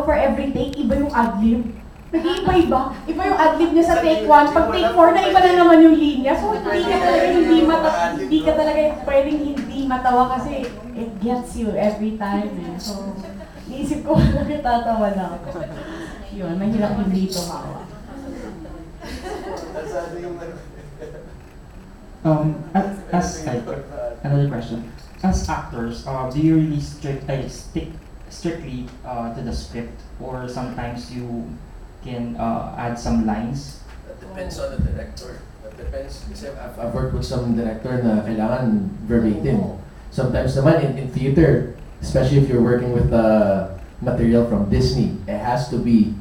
for every take, iba yung ad-lib. Nag-iiba-iba. Iba yung ad-lib niya sa take 1. Pag take 4 na, iba na naman yung linya. So, hindi ka talaga pwedeng hindi matawa kasi it gets you every time. So, naisip ko tatawa na ako. Yun, mahirap hindi tumawa. Another question. As actors, do you really stick strictly to the script, or sometimes you can add some lines? That depends on the director. That depends. Kasi I've worked with some director na kailangan verbatim. Sometimes naman in theater, especially if you're working with material from Disney, it has to be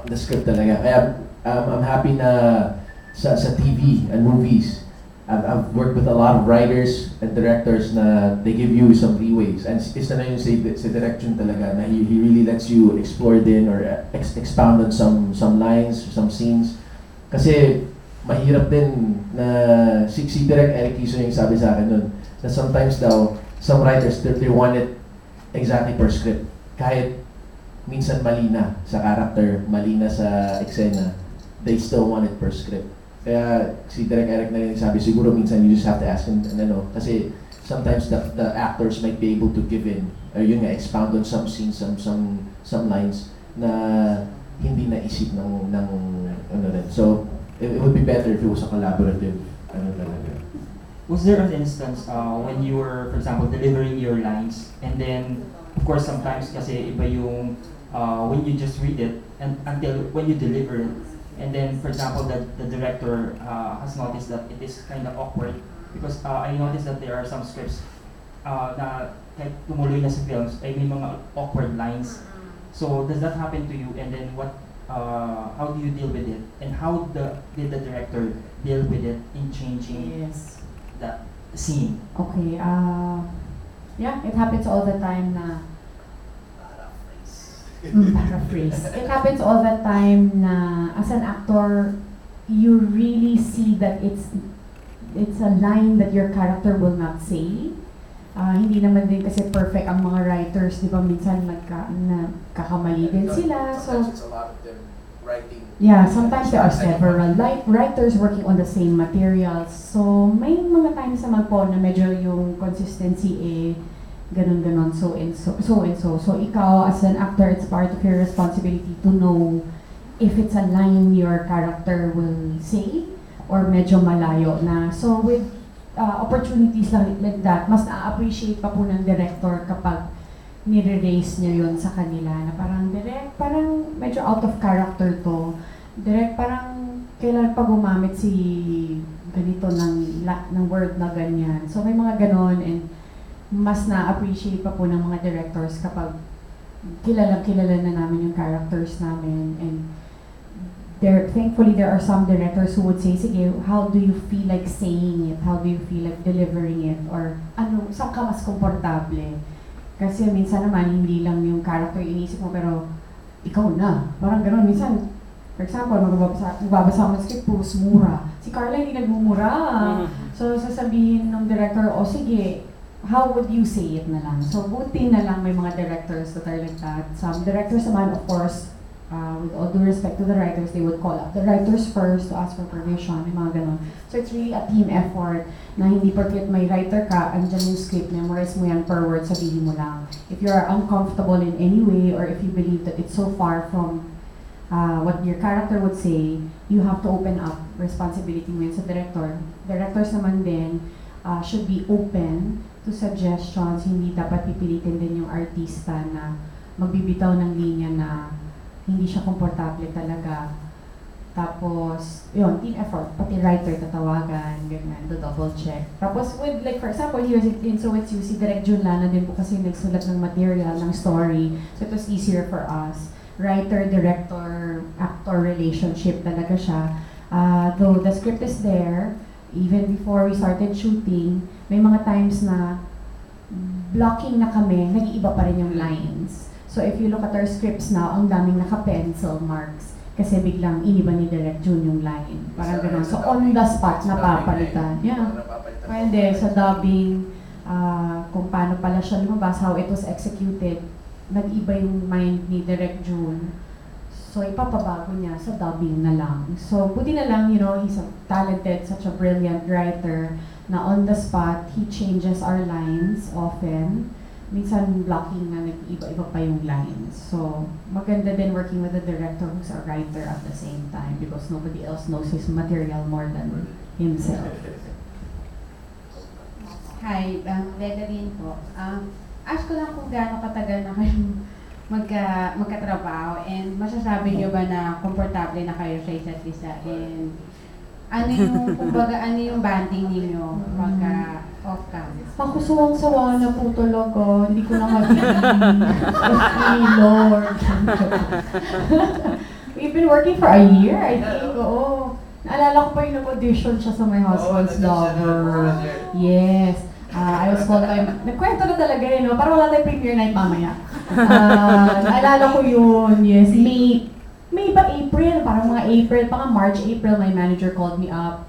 the script talaga. Kaya I'm happy na sa TV and movies, I've worked with a lot of writers and directors na they give you some leeways. And isa na yun sa direction talaga na he really lets you explore din or expound on some lines or some scenes. Kasi mahirap din na si Direk Eric Kiso yung sabi sa akin nun na sometimes daw, some writers, they want it exactly per script. Kahit minsan mali na sa character, mali na sa eksena, they still want it per script. Kaya si Direk Eric na rin sabi, siguro minsan you just have to ask him, kasi sometimes the actors might be able to give in, or yun nga, expound on some scenes, some lines na hindi naisip ng rin. So, it would be better if it was a collaborative, talaga. Was there an instance when you were, for example, delivering your lines, and then, of course, sometimes kasi iba yung when you just read it, and until when you deliver it, and then, for example, the director has noticed that it is kind of awkward because I noticed that there are some scripts na kahit tumuloy na sa films ay may mga awkward lines. So does that happen to you? And then how do you deal with it? And how did the director deal with it in changing that scene? Okay. Yeah, it happens all the time na paraphrase. It happens all the time na as an actor, you really see that it's a line that your character will not say. Hindi naman din kasi perfect ang mga writers, di ba? Minsan nagkakamali din sila. So, sometimes it's a lot of them writing. Yeah, sometimes there are several writers working on the same materials. So, may mga times naman po na medyo yung consistency ganun, so and so. So ikaw as an actor, it's part of your responsibility to know if it's a line your character will say or medyo malayo na. So with opportunities like that, mas na-appreciate pa po ng director kapag nire-raise niya yun sa kanila na parang direct, parang medyo out of character to. Direct, parang kailan pa gumamit si ganito ng word na ganyan. So may mga ganon, and mas na-appreciate pa po ng mga directors kapag kilala na namin yung characters namin. And thankfully, there are some directors who would say, sige, how do you feel like saying it? How do you feel like delivering it? Or saan ka mas komportable? Kasi minsan naman, hindi lang yung character inisip mo, pero ikaw na. Parang gano'n. Minsan, for example, magbabasa mo ng script, puros mura. Si Carla hindi nagmumura. So, sasabihin ng director, sige, how would you say it na lang? So, buti na lang may mga directors that are like that. Some directors naman, of course, with all due respect to the writers, they would call up the writers first to ask for permission, may mga ganun. So, it's really a team effort na hindi porket may writer ka, andyan yung script, memorize mo yan per word, sabihin mo lang. If you are uncomfortable in any way, or if you believe that it's so far from what your character would say, you have to open up responsibility mo yun sa director. Directors naman din should be open to suggestions, hindi dapat pipilitin din yung artista na magbibitaw ng linya na hindi siya komportable talaga. Tapos, yun, team effort, pati writer tatawagan, ganyan, to double check. Tapos with, like for example, here in So It's You, si Direk Jun Lana din po kasi nagsulat ng material, ng story, so it was easier for us. Writer, director, actor relationship talaga siya. Though the script is there, even before we started shooting, may mga times na blocking na kami, nag-iiba pa rin yung lines. So if you look at our scripts now, ang daming naka-pencil marks. Kasi biglang iniba ni Direk Jun yung line. Parang gano'n. So on the spot, napapalitan. Yeah. Pwede, sa dubbing, kung paano pala siya lumabas, how it was executed. nag-iba yung mind ni Direk June. So, ipapabago niya sa dubbing na lang. So, buti na lang, you know, he's a talented, such a brilliant writer na on the spot, he changes our lines often. Minsan blocking na nag-iba-iba pa yung lines. So, maganda din working with a director who's a writer at the same time because nobody else knows his material more than himself. Hi, Vega din po. Ask ko lang kung gaano katagal na kayo magkatrabaho and masasabi niyo ba na komportable na kayo sa isa't isa and ano yung, kumbaga, ano yung banding niyo pagka off-cam? Ako suwang-sawa na po talaga. Hindi ko na mabigyan. Ay, Lord. We've been working for a year, I think. Oo. Naalala ko pa yung nag-audition siya sa My Husband's Lover. Yes. I was called by... Nagkwento na talaga yun, no? Parang wala tayong premiere night mamaya. Naalala ko yun, yes. May ba April? Parang mga April, parang March, April, my manager called me up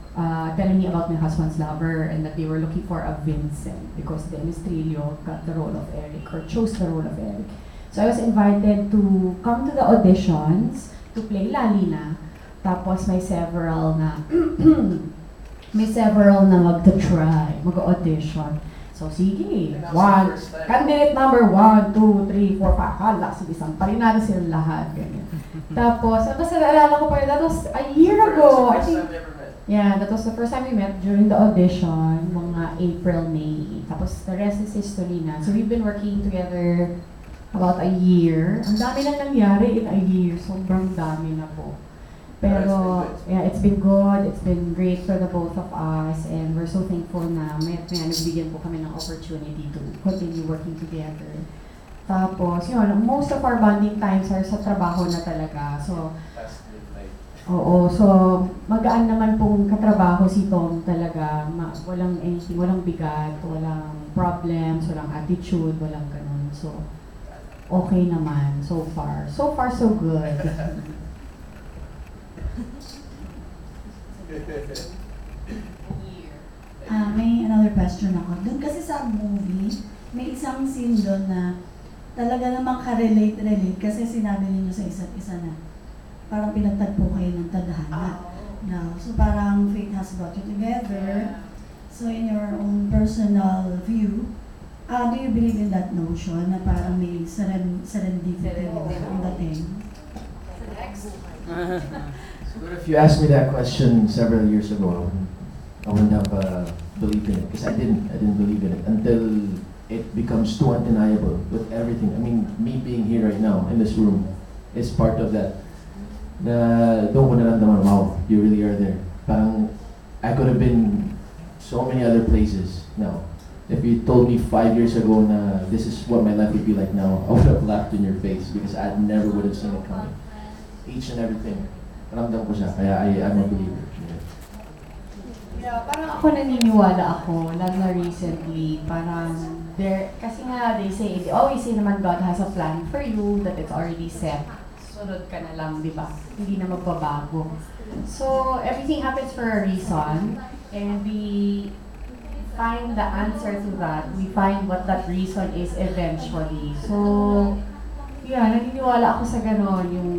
telling me about My Husband's Lover and that they were looking for a Vincent because Dennis Trillo got the role of Eric or chose the role of Eric. So I was invited to come to the auditions to play Lalina. Tapos may several na mag-try, mag-audition. So, sige. Candidate number 1, 2, 3, 4, 5. Hala, sige, sampalin natin sila lahat. Ganyan. Tapos, basta naalala ko pa yun, that was a year ago. I think, yeah, that was the first time we met during the audition, mga April, May. Tapos, the rest is history na. So, we've been working together about a year. Ang dami lang nangyari in a year. Sobrang dami na po. Pero, yeah, it's been good, it's been great for the both of us, and we're so thankful na may nagbigyan po kami ng opportunity to continue working together. Tapos, yun, most of our bonding times are sa trabaho na talaga. So, oo, so magaan naman pong katrabaho si Tom talaga. Walang anything, walang bigat, walang problems, walang attitude, walang ganun. So, okay naman so far. So far, so good. May another question ako. Doon kasi sa movie, may isang scene doon na talaga namang ka-relate kasi sinabi niyo sa isa't isa na parang pinagtagpo kayo ng tadhana. No? So parang fate has brought you together. So in your own personal view, do you believe in that notion na parang may serendipity in that thing? But if you asked me that question several years ago, I wouldn't have believed in it because I didn't believe in it until it becomes too undeniable with everything. I mean, me being here right now in this room is part of that. Na doon ko naramdaman, wow, you really are there. Parang I could have been so many other places now. If you told me 5 years ago na this is what my life would be like now, I would have laughed in your face because I never would have seen it coming. Each and everything. Ramdam ko siya, kaya I'm a believer. Yeah, parang ako naniniwala ako, lalo na recently, parang kasi nga they always say naman God has a plan for you, that it's already set. Sunod ka na lang, di ba? Hindi na magbabago. So, everything happens for a reason, and we find the answer to that. We find what that reason is eventually. So, yeah, naniniwala ako sa ganon, yung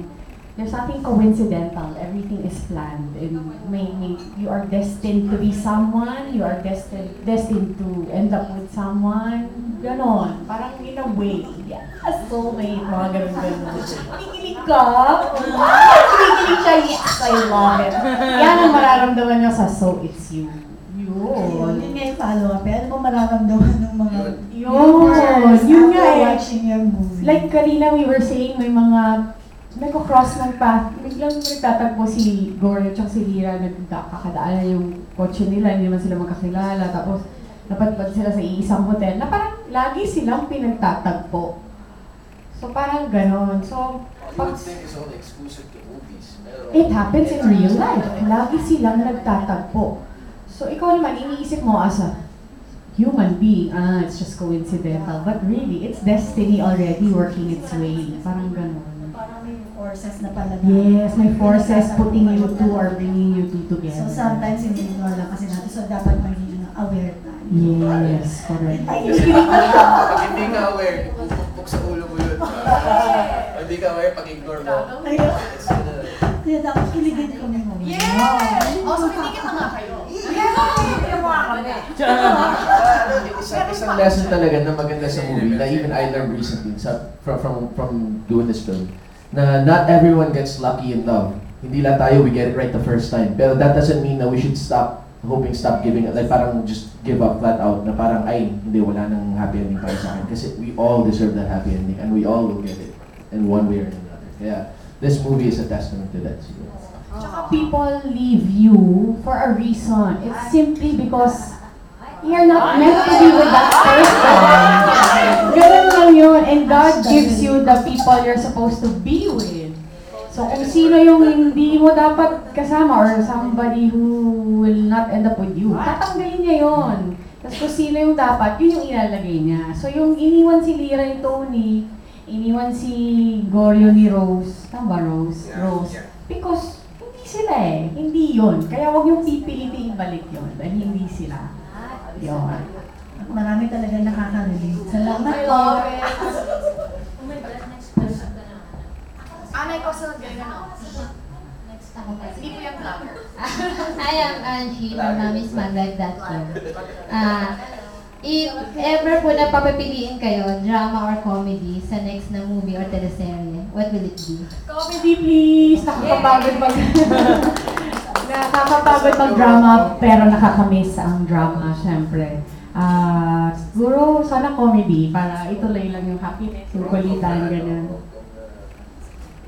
there's nothing coincidental. Everything is planned. And you are destined to be someone. You are destined to end up with someone. Ganon. Parang in a way. Yeah. A soulmate. Mga ganon. Kikilig ka? Kikilig siya. Yes, I love it. Yan ang mararamdaman nyo sa So It's You. Yun. Yun nga yung follow-up. Ano mo mararamdaman ng mga Yun nga eh. watching your movie? Like kanina we were saying, may mga nagko-cross ng path. Biglang nagtatagpo si Gore at si Lira, nagkakadaan yung kotse nila, hindi naman sila magkakilala. Tapos napadpad sila sa iisang hotel na parang lagi silang pinagtatagpo. So parang ganon. So, Hollywood thing is only exclusive to movies. it happens in real life. Lagi silang nagtatagpo. So ikaw naman, iniisip mo as a human being, it's just coincidental. But really, it's destiny already working its way. Parang ganon. Forces na pala. Yes, may forces putting you two or bringing you two together. So sometimes hindi mo lang kasi natin. So dapat maging aware tayo. Yes, correct. Pag hindi ka aware, ipupukpok sa ulo mo yun. Hindi ka may pag-ignore mo. Ayun. It's gonna... Kaya dapat kiligin ko mo. Yes! Oh, so tinikit na nga kayo. Yes! Yung mga kami. Isang lesson talaga na maganda sa movie na even I learned recently from doing this film, na not everyone gets lucky in love. Hindi lang tayo we get it right the first time. Pero that doesn't mean that we should stop giving it, like parang just give up flat out na parang ay hindi wala nang happy ending para sa akin kasi we all deserve that happy ending and we all will get it in one way or another. Yeah, this movie is a testament to that siguro. Tsaka people leave you for a reason. It's simply because you're not meant to be with that person. Ganun lang yun. And God gives you the people you're supposed to be with. So kung sino yung hindi mo dapat kasama or somebody who will not end up with you, tatanggalin niya yun. Tapos kung sino yung dapat, yun yung ilalagay niya. So yung iniwan si Lyra ni Tony, iniwan si Goryo ni Rose, tama ba Rose? Rose. Because hindi sila eh. Hindi yun. Kaya wag yung pipilitin ibalik yun. Dahil hindi sila. Yun. Marami talaga nakaka-relate. Salamat I po. love it. Oh my God, next question ka na. Anay ko sa gano'n. Hindi po yung vlogger. I am Angie from Mommy's Mag.com. If ever po na papapiliin kayo, drama or comedy sa next na movie or teleserye, what will it be? Comedy please! Nakakapagod nakakapagod mag-drama pero nakakamiss ang drama, syempre. Siguro sana comedy para ituloy lang yung happiness, yung kulitan, ganun.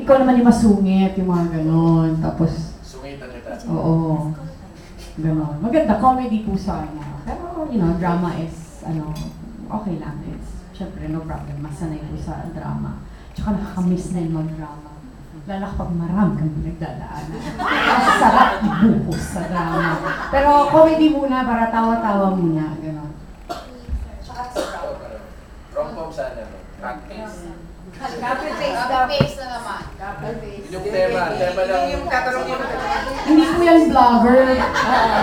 Ikaw naman yung masungit, yung mga ganun. Tapos, Sungitan kita. oo. Ganun. Maganda, comedy po sana. Pero, drama is, okay lang. It's, syempre, no problem. Masanay po sa drama. Tsaka nakakamiss na yung mag-drama. Lalo kapag marami kang pinagdadaanan. Masarap ibuhos sa drama. Pero comedy muna para tawa-tawa muna. Ganun. Rom-com sana. Practice. Copy-paste na naman. Copy-paste. Yung tema lang. Yung tatanungin mo. Hindi po yan vlogger.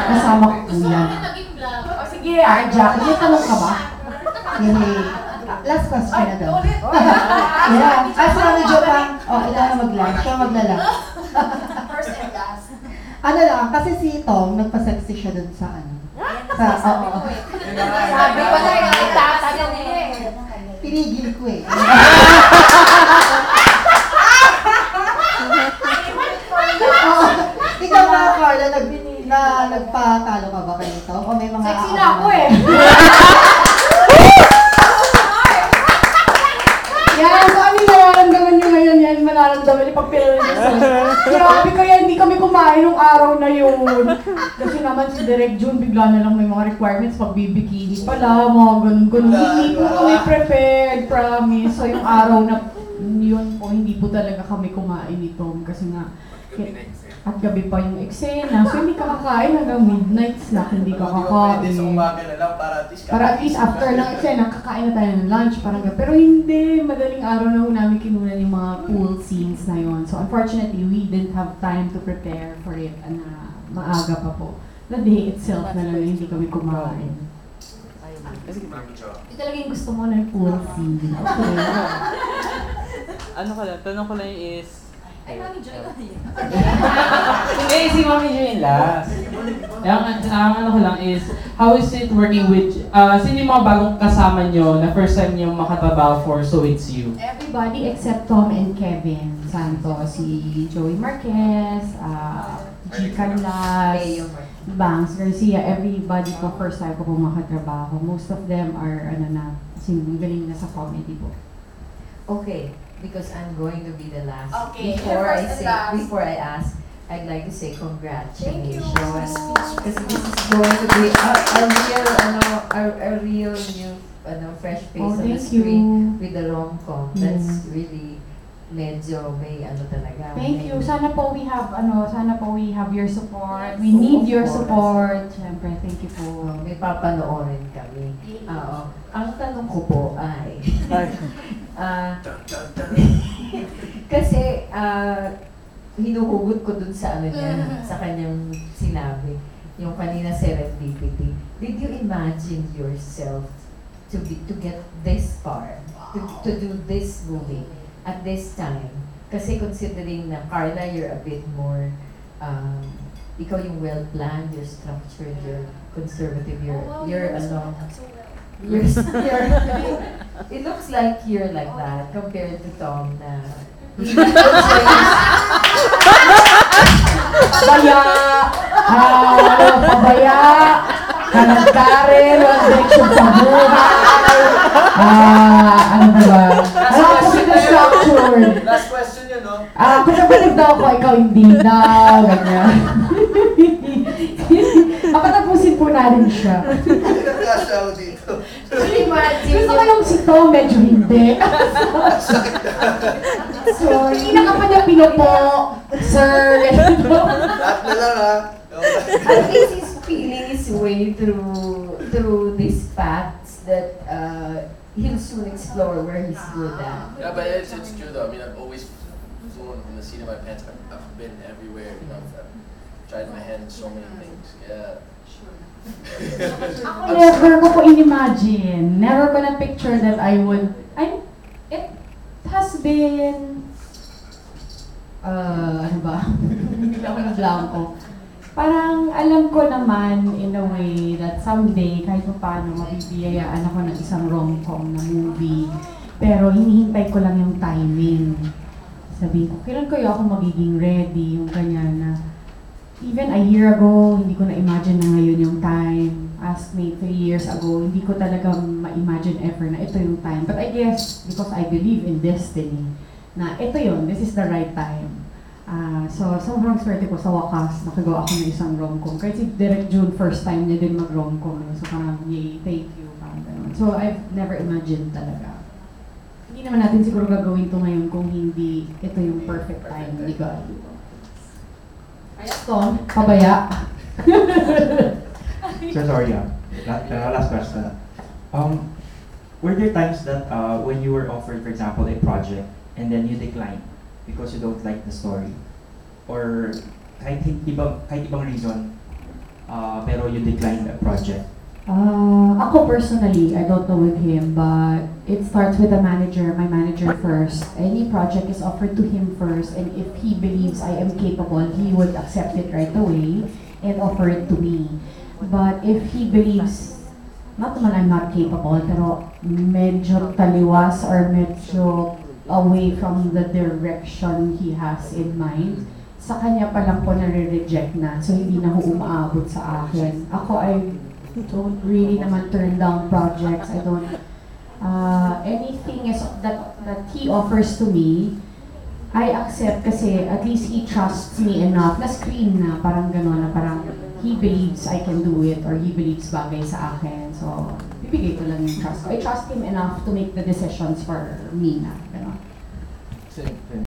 Kasama ko po yan. Naging vlog. O sige, Jack, may tanong ka ba? Last question na daw. Ulit. Yeah. As na medyo pang, ikaw na mag-last, siya mag-last. First and last. Ano lang, kasi si Tom, nagpa-sexy siya dun sa ano. Oo. Sabi ko na yung itatanong niya eh. Pinigil ko eh. Ikaw na, Carla, nagpatalo ka ba kayo Tom? O may mga Sexy na ako eh. Yan, so ano yung nararamdaman nyo ngayon yan? Mararamdaman niyo pag pinag-result. Grabe kaya hindi kami kumain nung araw na yun. Kasi naman si Direk June bigla na lang may mga requirements pag bibikini pala, mga ganun-ganun. Hindi po kami prepared, promise. So yung araw na yun po, hindi po talaga kami kumain ni Tom kasi nga at gabi pa yung eksena. So hindi ka kakain hanggang midnight snack, hindi ka kakain. Pwede sa umaga na lang para at least Para at least after ng eksena, kakain na tayo ng lunch, parang gano'n. Pero hindi, madaling araw na namin kinunan yung mga pool scenes na yun. So unfortunately, we didn't have time to prepare for it na maaga pa po. The day itself na lang hindi kami kumain. Ito talaga yung gusto mo na yung pool scene. Okay. Ano ka lang, tanong ko lang is... Ay, Mami Joy ka yun. Hindi, si Mami Joy last. Ang ano ko lang is, how is it working with... sino yung mga bagong kasama nyo na first time nyo makatrabaho for So It's You? Everybody except Tom and Kevin Santos, si Joey Marquez, G. Canlas, Bangs Garcia, everybody po first time ko po makatrabaho. Most of them are, galing na sa comedy po. Okay, because I'm going to be the last. Okay, Before first and last. before I ask, I'd like to say Thank you. congratulations. Because this is going to be a real new, fresh face Oh, on the thank screen you. with the rom-com. Mm. That's really medyo may talaga. Thank you. may- Sana po we have your support. We need Of your course. support. Siyempre, thank you po. May papanoorin kami. Oo. Ang tanong ko po ay, kasi hinuhugot ko dun sa niya, sa kanyang sinabi, yung kanina serendipity. Did you imagine yourself to get this far? to do this movie at this time? Kasi considering na Carla, you're a bit more, ikaw yung well-planned, you're structured, you're conservative, you're it looks like you're like that compared to Tom na Pabaya! Pabaya! Kanagkarin! Walang direksyon sa buhay! Ano ba? Ano kasi na structured? Last question yun, no? Kung nabalik daw ako, ikaw hindi daw. Ganyan. Papatapusin po natin siya. Nagkasya ako dito. Gusto ko yung si Tom, medyo hindi. So, hindi na ka pa niya pinupo, sir. Lahat na lang, ha? at least he's feeling his way through these facts that he'll soon explore where he's good at. Yeah, but it's true though. I mean, I've always flown from the seat of my pants. I've been everywhere. You know, I've tried my hand in so many things. Yeah. Ako never ko po in-imagine. Never ko na picture that I would. It has been. Ano ba? Hindi ako na-blanco. Parang alam ko naman in a way that someday kahit pa paano mabibiyayaan ako ng isang rom-com na movie. Pero hinihintay ko lang yung timing. Sabihin ko, kailan kayo ako magiging ready? Yung ganyan na even a year ago, hindi ko na-imagine na ngayon yung time. Ask me 3 years ago, hindi ko talaga ma-imagine ever na ito yung time. But I guess, because I believe in destiny, na ito yun, this is the right time. So, sobrang swerte ko sa wakas, nakagawa ako ng isang rom-com. Kahit si Direk June, first time niya din mag-rom-com. So, parang, yay, thank you. Parang ganun. So, I've never imagined talaga. Hindi naman natin siguro gagawin to ngayon kung hindi ito yung perfect time. Hindi ko. Tom, pabaya. So sorry, last question. Were there times that when you were offered, for example, a project and then you declined because you don't like the story, or kahit ibang reason, pero you declined the project? Ako personally, I don't know with him, but it starts with the manager, my manager first. Any project is offered to him first, and if he believes I am capable, he would accept it right away and offer it to me. But if he believes, not naman I'm not capable, pero medyo taliwas or medyo away from the direction he has in mind, sa kanya pa lang po nare-reject na, so hindi na ho umaabot sa akin. Ako, I don't really naman turn down projects. I don't, anything is that he offers to me, I accept kasi at least he trusts me enough, na-screen na, parang gano'n, na parang he believes I can do it or he believes bagay sa akin. So, bibigay ko lang yung trust ko. I trust him enough to make the decisions for me na, gano'n. Same.